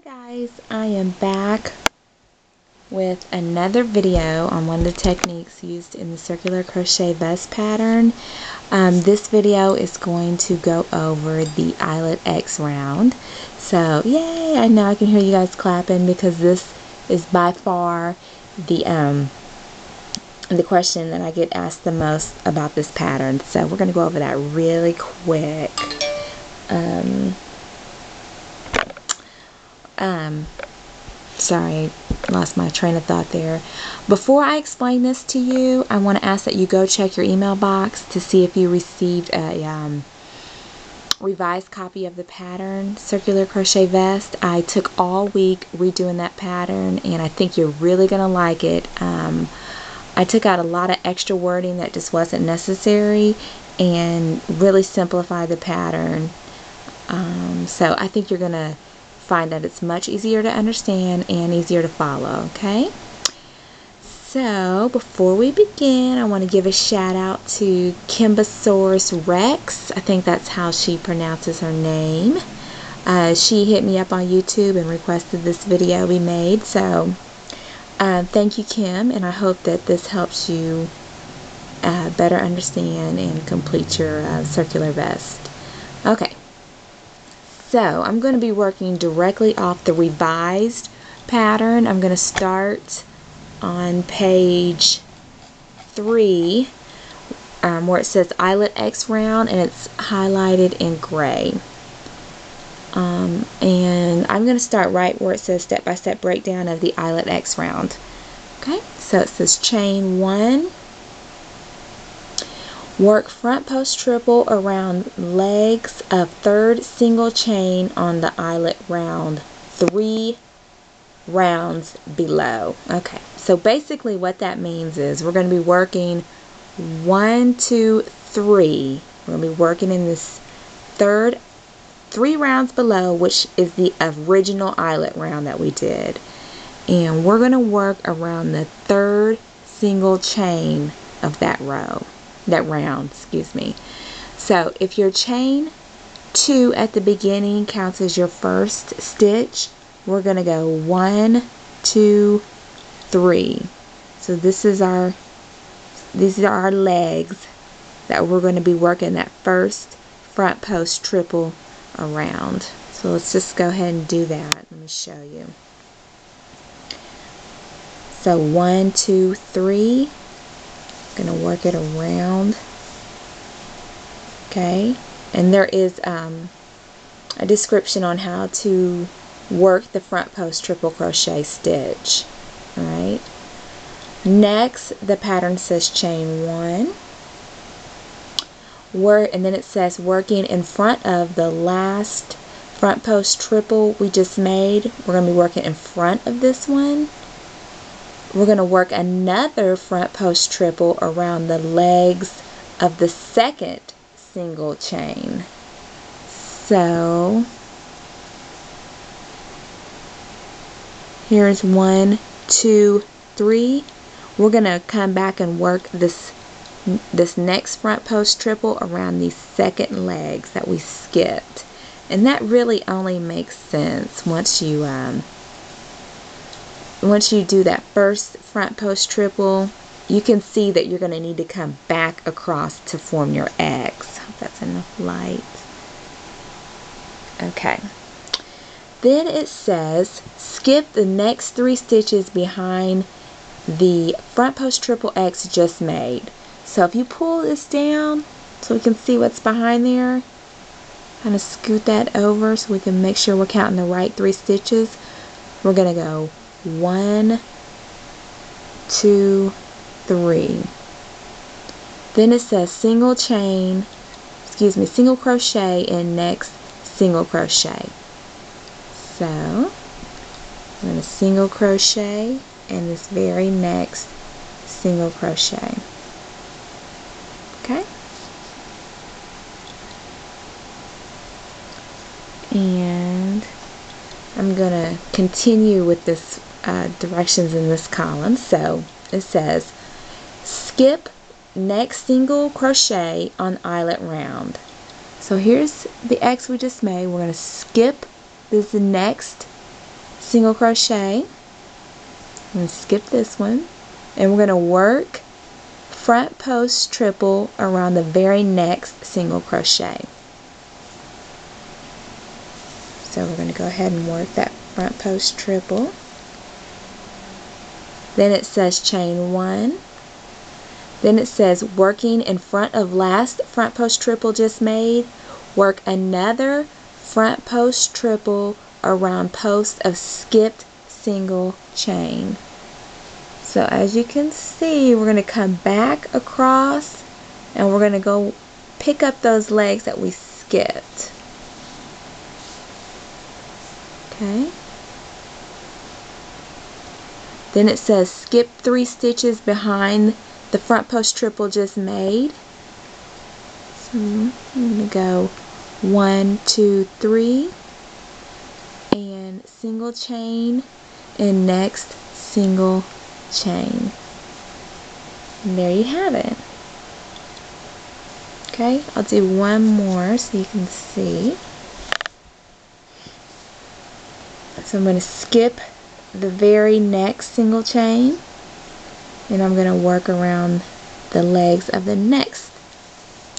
Guys, I am back with another video on one of the techniques used in the circular crochet vest pattern. This video is going to go over the eyelet X round. So yay, I know I can hear you guys clapping because this is by far the question that I get asked the most about this pattern. So we're going to go over that really quick. Sorry, lost my train of thought there. Before I explain this to you, I want to ask that you go check your email box to see if you received a revised copy of the pattern, Circular Crochet Vest. I took all week redoing that pattern, and I think you're really going to like it. I took out a lot of extra wording that just wasn't necessary and really simplified the pattern. So I think you're going to find that it's much easier to understand and easier to follow, okay? So before we begin, I want to give a shout out to Kimbosaurus Rex. I think that's how she pronounces her name. She hit me up on YouTube and requested this video be made. So thank you, Kim, and I hope that this helps you better understand and complete your circular vest. Okay. So I'm going to be working directly off the revised pattern. I'm going to start on page 3 where it says eyelet X round, and it's highlighted in gray. And I'm going to start right where it says step-by-step breakdown of the eyelet X round. Okay, so it says chain 1. Work front post triple around legs of third single chain on the eyelet round 3 rounds below. Okay, so basically what that means is we're going to be working 1, 2, 3. We're going to be working in this 3 rounds below, which is the original eyelet round that we did. And we're going to work around the 3rd single chain of that round, excuse me. So if your chain 2 at the beginning counts as your first stitch, we're going to go 1, 2, 3. So these are our legs that we're going to be working that first front post triple around. So let's just go ahead and do that. Let me show you. So 1, 2, 3. Going to work it around. Okay, and there is a description on how to work the front post triple crochet stitch. Alright, next the pattern says chain 1, and then it says working in front of the last front post triple we just made. We're going to be working in front of this one. We're going to work another front post triple around the legs of the second single chain. So here's 1, 2, 3. We're going to come back and work this next front post triple around these second legs that we skipped. And that really only makes sense once you do that first front post triple. You can see that you're going to need to come back across to form your X. Hope that's enough light. Okay. Then it says skip the next 3 stitches behind the front post triple X just made. So if you pull this down so we can see what's behind there, kind of scoot that over so we can make sure we're counting the right 3 stitches. We're going to go 1, 2, 3. Then it says single crochet in next single crochet. So I'm going to single crochet in this very next single crochet. Okay, and I'm going to continue with this directions in this column. So it says skip next single crochet on eyelet round. So here's the X we just made. We're going to skip this next single crochet. I'm going to skip this one, and we're going to work front post triple around the very next single crochet. So we're going to go ahead and work that front post triple. Then it says chain 1. Then it says working in front of last front post triple just made, work another front post triple around post of skipped single chain. So as you can see, we're going to come back across and we're going to go pick up those legs that we skipped. Okay. Then it says skip 3 stitches behind the front post triple just made. So I'm going to go 1, 2, 3 and single chain and next single chain. And there you have it. Okay, I'll do one more so you can see. So I'm going to skip the very next single chain, and I'm going to work around the legs of the next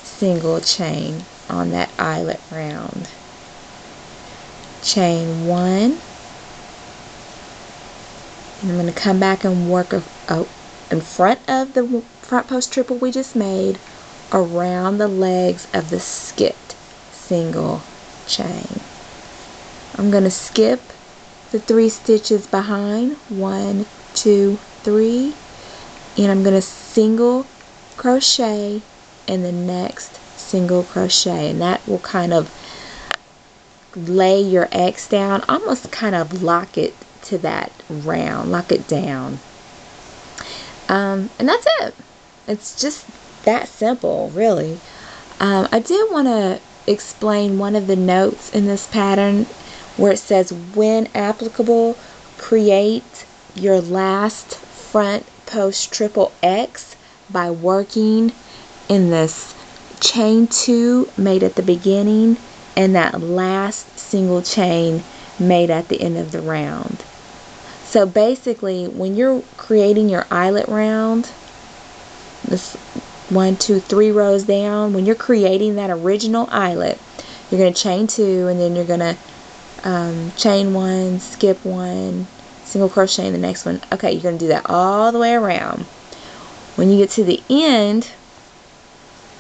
single chain on that eyelet round. Chain 1, and I'm going to come back and work in front of the front post triple we just made around the legs of the skipped single chain. I'm going to skip the 3 stitches behind, 1, 2, 3, and I'm going to single crochet in the next single crochet, and that will kind of lay your X down, almost kind of lock it to that round, lock it down. And that's it. It's just that simple, really. I did want to explain one of the notes in this pattern where it says, when applicable, create your last front post triple X by working in this chain 2 made at the beginning and that last single chain made at the end of the round. So basically, when you're creating your eyelet round, this 1, 2, 3 rows down, when you're creating that original eyelet, you're going to chain 2 and then you're going to chain 1, skip 1, single crochet in the next one. Okay, you're going to do that all the way around. When you get to the end,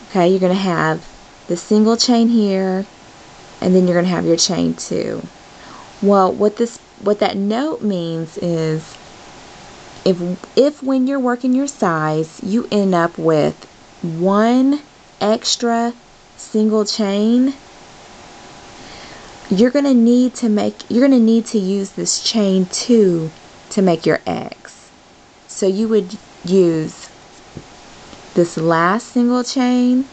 okay, you're going to have the single chain here, and then you're going to have your chain 2. Well, what that note means is, if when you're working your size, you end up with 1 extra single chain, you're going to need to use this chain 2 to make your X. So you would use this last single chain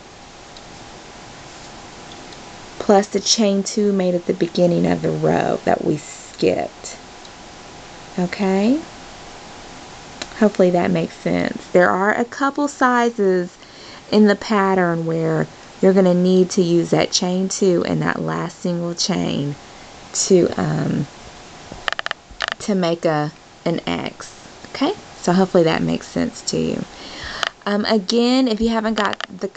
plus the chain 2 made at the beginning of the row that we skipped. Okay? Hopefully that makes sense. There are a couple sizes in the pattern where you're going to need to use that chain 2 and that last single chain to make an X. Okay? So hopefully that makes sense to you. Again, if you haven't got the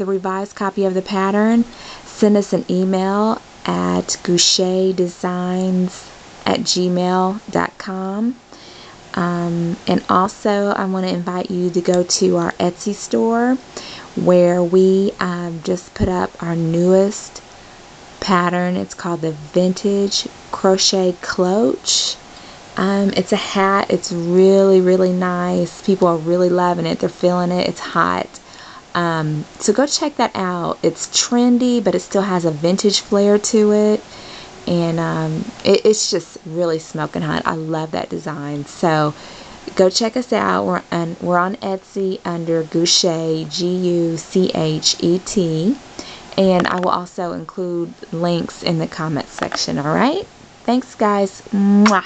revised copy of the pattern, send us an email at guchetdesigns@gmail.com. And also, I want to invite you to go to our Etsy store, where we just put up our newest pattern. It's called the Vintage Crochet Cloche. It's a hat. It's really, really nice. People are really loving it. They're feeling it. It's hot. So go check that out. It's trendy, but it still has a vintage flair to it. And it's just really smoking hot. I love that design. So go check us out. We're on Etsy under Gu'Chet, Guchet. And I will also include links in the comments section. Alright? Thanks, guys. Mwah.